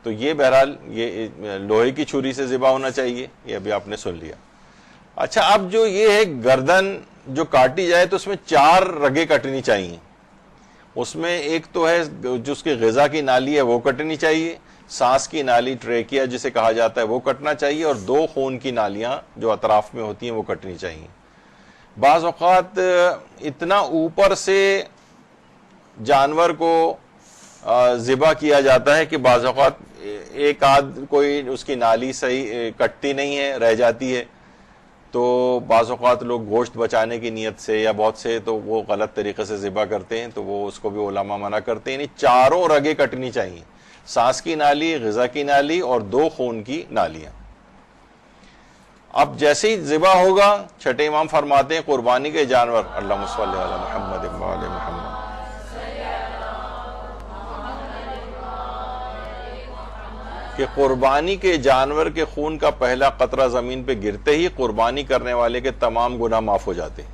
تو یہ بہرحال یہ لوہے کی چھری سے ذبح ہونا چاہیے، یہ ابھی آپ نے سن لیا۔ اچھا، اب جو یہ ہے گردن جو کاٹی جائے تو اس میں 4 رگیں کٹنی چاہیے۔ اس میں ایک تو ہے جو اس کی غذا کی نالی ہے وہ کٹنی چاہیے، سانس کی نالی ٹریکیا جسے کہا جاتا ہے وہ کٹنا چاہیے، اور 2 خون کی نالیاں جو اطراف میں ہوتی ہیں وہ کٹنی چاہیے۔ بعض اوقات اتنا اوپر سے جانور کو ذبح کیا جاتا ہے کہ بعض اوقات ایک آدھ کوئی اس کی نالی صحیح کٹتی نہیں ہے، رہ جاتی ہے، تو بعض اوقات لوگ گوشت بچانے کی نیت سے یا بہت سے تو وہ غلط طریقے سے ذبح کرتے ہیں، تو وہ اس کو بھی علماء منع کرتے ہیں۔ یعنی 4 رگیں کٹنی چاہیے، سانس کی نالی، غذا کی نالی اور 2 خون کی نالیاں۔ اب جیسے ہی ذبح ہوگا، چھٹے امام فرماتے ہیں قربانی کے جانور، اللہم صلی علی محمد و علی محمد، کہ قربانی کے جانور کے خون کا پہلا قطرہ زمین پہ گرتے ہی قربانی کرنے والے کے تمام گناہ معاف ہو جاتے ہیں،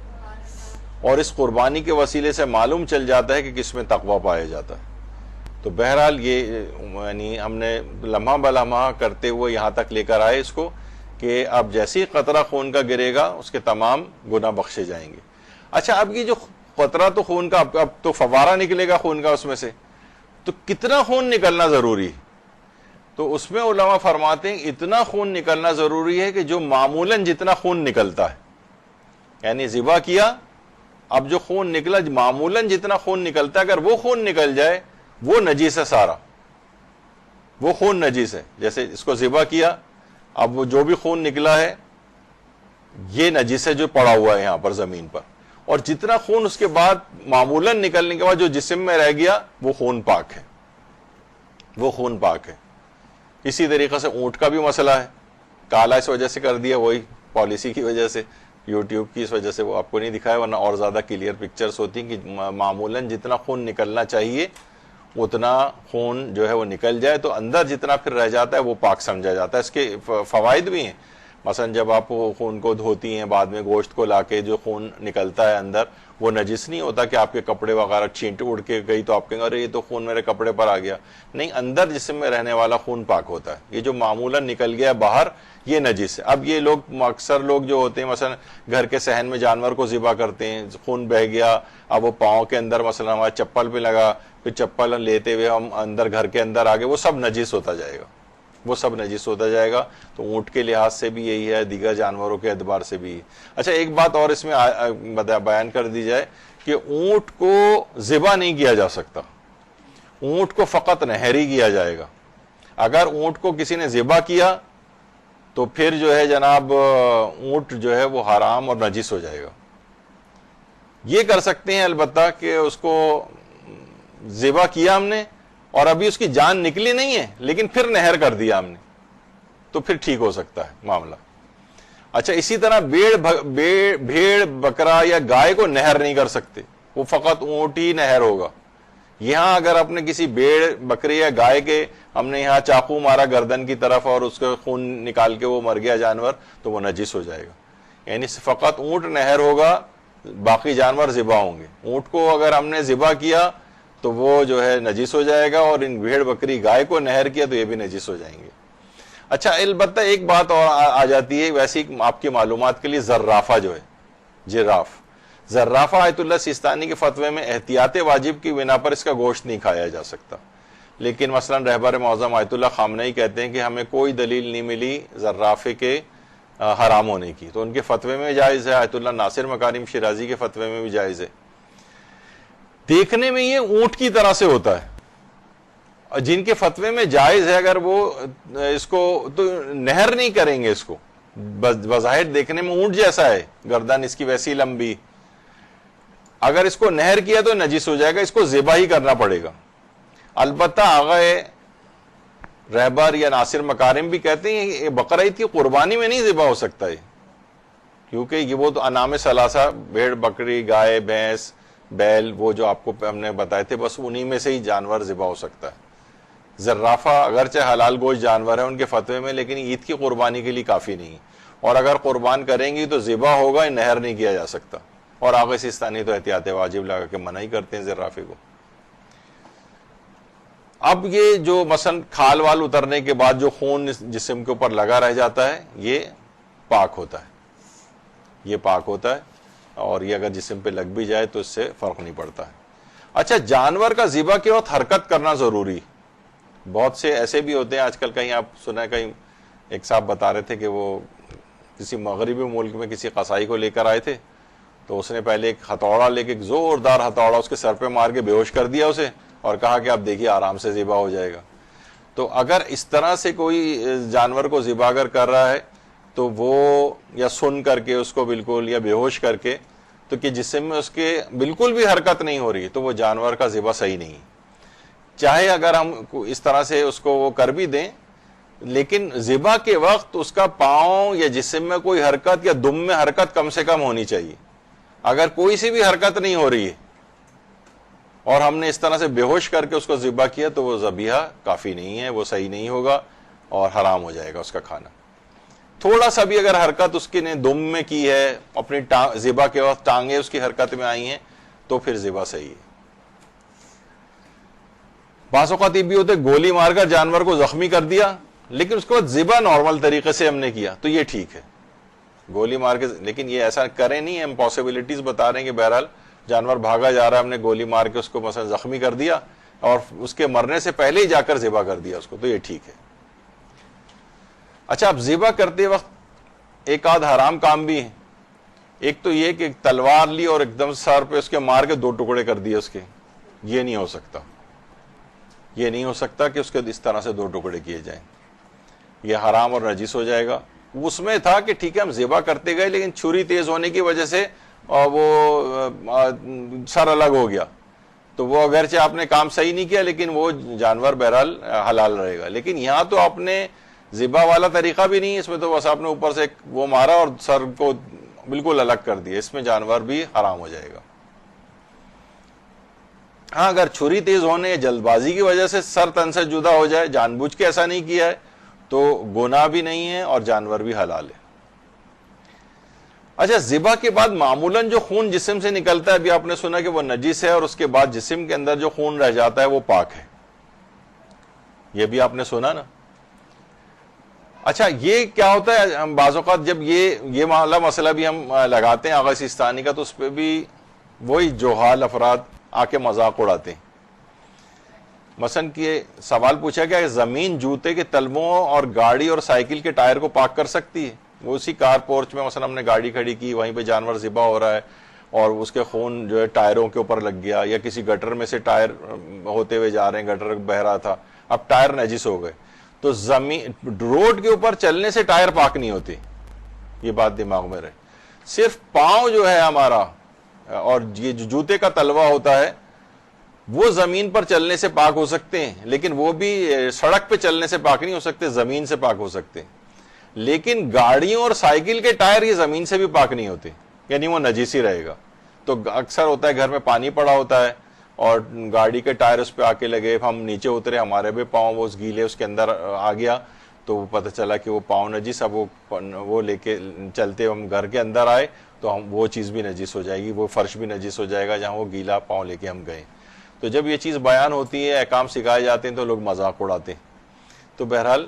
اور اس قربانی کے وسیلے سے معلوم چل جاتا ہے کہ کس میں تقویٰ پایا جاتا ہے۔ تو بہرحال یہ یعنی ہم نے لمحہ بلمحہ کرتے ہوئے یہاں تک لے کر آئے اس کو کہ اب جیسے ہی قطرہ خون کا گرے گا اس کے تمام گناہ بخشے جائیں گے۔ اچھا، اب یہ جو قطرہ تو خون کا، اب تو فوارہ نکلے گا خون کا اس میں سے، تو کتنا خون نکلنا ضروری ہے؟ تو اس میں علماء فرماتے ہیں اتنا خون نکلنا ضروری ہے کہ جو معمولاً جتنا خون نکلتا ہے، یعنی ذبح کیا، اب جو خون نکلا معمولاً جتنا خون نکلتا ہے، اگر وہ خون نکل جائے وہ نجیس ہے، سارا وہ خون نجیس ہے۔ جیسے اس کو ذبح کیا، اب وہ جو بھی خون نکلا ہے یہ نجیس ہے جو پڑا ہوا ہے یہاں پر زمین پر، اور جتنا خون اس کے بعد معمولاً نکلنے کے بعد جو جسم میں رہ گیا وہ خون پاک ہے، وہ خون پاک ہے۔ اسی طریقے سے اونٹ کا بھی مسئلہ ہے، کالا اس وجہ سے کر دیا، وہی پالیسی کی وجہ سے، یوٹیوب کی اس وجہ سے وہ آپ کو نہیں دکھایا، ورنہ اور زیادہ کلیئر پکچرز ہوتی ہیں کہ معمولاً جتنا خون نکلنا چاہیے اتنا خون جو ہے وہ نکل جائے، تو اندر جتنا پھر رہ جاتا ہے وہ پاک سمجھا جاتا ہے۔ اس کے فوائد بھی ہیں، مثلا جب آپ خون کو دھوتی ہیں بعد میں گوشت کو لا کے، جو خون نکلتا ہے اندر وہ نجس نہیں ہوتا کہ آپ کے کپڑے وغیرہ چھینٹ اڑ کے گئی تو آپ کہیں گے ارے یہ تو خون میرے کپڑے پر آ گیا، نہیں، اندر جسم میں رہنے والا خون پاک ہوتا ہے۔ یہ جو معمولاً نکل گیا باہر یہ نجس ہے۔ اب یہ لوگ اکثر لوگ جو ہوتے ہیں مثلا گھر کے صحن میں جانور کو ذبح کرتے ہیں، خون بہہ گیا، اب وہ پاؤں کے اندر مثلا ہمارے چپل پہ لگا، پھر چپل لیتے ہوئے ہم اندر گھر کے اندر آگے، وہ سب نجس ہوتا جائے گا، وہ سب نجس ہوتا جائے گا۔ تو اونٹ کے لحاظ سے بھی یہی ہے، دیگر جانوروں کے اعتبار سے بھی۔ اچھا، ایک بات اور اس میں بیان کر دی جائے کہ اونٹ کو ذبح نہیں کیا جا سکتا، اونٹ کو فقط نہری کیا جائے گا۔ اگر اونٹ کو کسی نے ذبح کیا تو پھر جو ہے جناب اونٹ جو ہے وہ حرام اور نجس ہو جائے گا۔ یہ کر سکتے ہیں البتہ کہ اس کو ذبح کیا ہم نے اور ابھی اس کی جان نکلی نہیں ہے لیکن پھر نہر کر دیا ہم نے، تو پھر ٹھیک ہو سکتا ہے معاملہ۔ اچھا، اسی طرح بھیڑ بکرا یا گائے کو نہر نہیں کر سکتے، وہ فقط اونٹ ہی نہر ہوگا۔ یہاں اگر آپ نے کسی بھیڑ بکری یا گائے کے ہم نے یہاں چاقو مارا گردن کی طرف اور اس کا خون نکال کے وہ مر گیا جانور، تو وہ نجس ہو جائے گا۔ یعنی فقط اونٹ نہر ہوگا، باقی جانور ذبح ہوں گے۔ اونٹ کو اگر ہم نے ذبح کیا تو وہ جو ہے نجس ہو جائے گا، اور ان بھیڑ بکری گائے کو نہر کیا تو یہ بھی نجس ہو جائیں گے۔ اچھا، البتہ ایک بات اور آ جاتی ہے ویسی آپ کی معلومات کے لیے، زرافہ جو ہے، جراف، زرافہ آیت اللہ سیستانی کے فتوے میں احتیاط واجب کی بنا پر اس کا گوشت نہیں کھایا جا سکتا، لیکن مثلا رہبر معظم آیت اللہ خامنئی کہتے ہیں کہ ہمیں کوئی دلیل نہیں ملی زرافے کے حرام ہونے کی، تو ان کے فتوے میں جائز ہے، آیت اللہ ناصر مکارم شیرازی کے فتوے میں بھی جائز ہے۔ دیکھنے میں یہ اونٹ کی طرح سے ہوتا ہے، جن کے فتوے میں جائز ہے، اگر وہ اس کو تو نہر نہیں کریں گے، اس کو بظاہر دیکھنے میں اونٹ جیسا ہے، گردن اس کی ویسی لمبی، اگر اس کو نہر کیا تو نجس ہو جائے گا، اس کو ذبح ہی کرنا پڑے گا۔ البتہ آغا رہبر یا ناصر مکارم بھی کہتے ہیں کہ بقرہ عید کی قربانی میں نہیں ذبح ہو سکتا ہے، کیونکہ یہ وہ تو انعام ثلاثہ، بھیڑ بکری گائے بھینس بیل، وہ جو آپ کو ہم نے بتائے تھے، بس انہی میں سے ہی جانور ذبح ہو سکتا ہے۔ زرافہ اگرچہ حلال گوشت جانور ہے ان کے فتوے میں، لیکن عید کی قربانی کے لیے کافی نہیں، اور اگر قربان کریں گی تو ذبح ہوگا، نہر نہیں کیا جا سکتا، اور آغا سیستانی تو احتیاط واجب لگا کے منع ہی کرتے ہیں زرافے کو۔ اب یہ جو مثلا کھال وال اترنے کے بعد جو خون جسم کے اوپر لگا رہ جاتا ہے یہ پاک ہوتا ہے، یہ پاک ہوتا ہے، اور یہ اگر جسم پہ لگ بھی جائے تو اس سے فرق نہیں پڑتا ہے۔ اچھا، جانور کا ذبح کے وقت حرکت کرنا ضروری۔ بہت سے ایسے بھی ہوتے ہیں آج کل، کہیں آپ سنا، کہیں ایک صاحب بتا رہے تھے کہ وہ کسی مغربی ملک میں کسی قصائی کو لے کر آئے تھے، تو اس نے پہلے ایک ہتھوڑا لے کے، ایک زوردار ہتھوڑا اس کے سر پہ مار کے بے ہوش کر دیا اسے، اور کہا کہ اب دیکھیے آرام سے ذبح ہو جائے گا۔ تو اگر اس طرح سے کوئی جانور کو ذبح اگر کر رہا ہے تو وہ یا سن کر کے اس کو بالکل، یا بے ہوش کر کے، تو کہ جسم میں اس کے بالکل بھی حرکت نہیں ہو رہی، تو وہ جانور کا ذبح صحیح نہیں۔ چاہے اگر ہم اس طرح سے اس کو وہ کر بھی دیں، لیکن ذبح کے وقت اس کا پاؤں یا جسم میں کوئی حرکت یا دم میں حرکت کم سے کم ہونی چاہیے۔ اگر کوئی سی بھی حرکت نہیں ہو رہی ہے اور ہم نے اس طرح سے بے ہوش کر کے اس کو ذبح کیا، تو وہ ذبیحہ کافی نہیں ہے، وہ صحیح نہیں ہوگا اور حرام ہو جائے گا اس کا کھانا۔ تھوڑا سا بھی اگر حرکت اس کی نے دم میں کی ہے، اپنی ذبح کے وقت ٹانگیں اس کی حرکت میں آئی ہیں، تو پھر ذبح صحیح ہے۔ بعض اوقات یہ بھی ہوتے گولی مار کر جانور کو زخمی کر دیا، لیکن اس کے بعد ذبح نارمل طریقے سے ہم نے کیا، تو یہ ٹھیک ہے، گولی مار کے۔ لیکن یہ ایسا کریں نہیں، ہم پاسبلٹیز بتا رہے ہیں کہ بہرحال جانور بھاگا جا رہا ہے، ہم نے گولی مار کے اس کو مثلا زخمی کر دیا اور اس کے مرنے سے پہلے ہی جا کر ذبح کر دیا اس کو، تو یہ ٹھیک ہے۔ اچھا، اب ذبح کرتے وقت ایک آدھ حرام کام بھی ہے۔ ایک تو یہ کہ تلوار لی اور ایک دم سر پہ اس کے مار کے 2 ٹکڑے کر دیے اس کے، یہ نہیں ہو سکتا، یہ نہیں ہو سکتا کہ اس کے اس طرح سے 2 ٹکڑے کیے جائیں، یہ حرام اور نجس ہو جائے گا۔ اس میں تھا کہ ٹھیک ہے ہم ذبح کرتے گئے، لیکن چھری تیز ہونے کی وجہ سے وہ سر الگ ہو گیا، تو وہ اگرچہ آپ نے کام صحیح نہیں کیا، لیکن وہ جانور بہرحال حلال رہے گا۔ لیکن یہاں تو آپ نے ذبح والا طریقہ بھی نہیں، اس میں تو بس آپ نے اوپر سے وہ مارا اور سر کو بالکل الگ کر دیا، اس میں جانور بھی حرام ہو جائے گا۔ ہاں، اگر چھری تیز ہونے یا جلد بازی کی وجہ سے سر تن سے جدا ہو جائے، جان بوجھ کے ایسا نہیں کیا ہے، تو گناہ بھی نہیں ہے اور جانور بھی حلال ہے۔ اچھا، ذبح کے بعد معمولاً جو خون جسم سے نکلتا ہے، ابھی آپ نے سنا کہ وہ نجس ہے، اور اس کے بعد جسم کے اندر جو خون رہ جاتا ہے وہ پاک ہے، یہ بھی آپ نے سنا نا۔ اچھا، یہ کیا ہوتا ہے، ہم بعض اوقات جب یہ مسئلہ بھی ہم لگاتے ہیں آغا سیستانی کا، تو اس پہ بھی وہی جوہال افراد آ کے مذاق اڑاتے ہیں۔ مثلا کہ سوال پوچھا گیا کہ زمین جوتے کے تلووں اور گاڑی اور سائیکل کے ٹائر کو پاک کر سکتی ہے؟ وہ اسی کار پورچ میں مثلا ہم نے گاڑی کھڑی کی، وہیں پہ جانور ذبح ہو رہا ہے اور اس کے خون جو ہے ٹائروں کے اوپر لگ گیا، یا کسی گٹر میں سے ٹائر ہوتے ہوئے جا رہے ہیں، گٹر بہ رہا تھا، اب ٹائر نجس ہو گئے، تو زمین روڈ کے اوپر چلنے سے ٹائر پاک نہیں ہوتے، یہ بات دماغ میں رہے۔ صرف پاؤں جو ہے ہمارا اور یہ جو جوتے کا تلوا ہوتا ہے وہ زمین پر چلنے سے پاک ہو سکتے ہیں، لیکن وہ بھی سڑک پہ چلنے سے پاک نہیں ہو سکتے، زمین سے پاک ہو سکتے ہیں۔ لیکن گاڑیوں اور سائیکل کے ٹائر یہ زمین سے بھی پاک نہیں ہوتے، یعنی وہ نجیس ہی رہے گا۔ تو اکثر ہوتا ہے گھر میں پانی پڑا ہوتا ہے اور گاڑی کے ٹائر اس پہ آ کے لگے، ہم نیچے اترے، ہمارے بھی پاؤں وہ گیلے اس کے اندر آ گیا، تو پتہ چلا کہ وہ پاؤں نجیس، اب وہ لے کے چلتے ہم گھر کے اندر آئے تو ہم وہ چیز بھی نجیس ہو جائے گی، وہ فرش بھی نجیس ہو جائے گا جہاں وہ گیلا پاؤں لے کے ہم گئے۔ تو جب یہ چیز بیان ہوتی ہے، احکام سکھائے جاتے ہیں، تو لوگ مذاق اڑاتے ہیں۔ تو بہرحال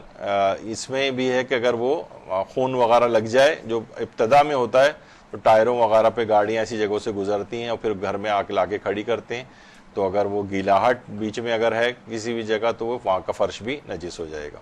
اس میں بھی ہے کہ اگر وہ خون وغیرہ لگ جائے جو ابتدا میں ہوتا ہے، تو ٹائروں وغیرہ پہ گاڑیاں ایسی جگہوں سے گزرتی ہیں اور پھر گھر میں لا کے کھڑی کرتے ہیں، تو اگر وہ گیلاہٹ بیچ میں اگر ہے کسی بھی جگہ، تو وہ وہاں کا فرش بھی نجس ہو جائے گا۔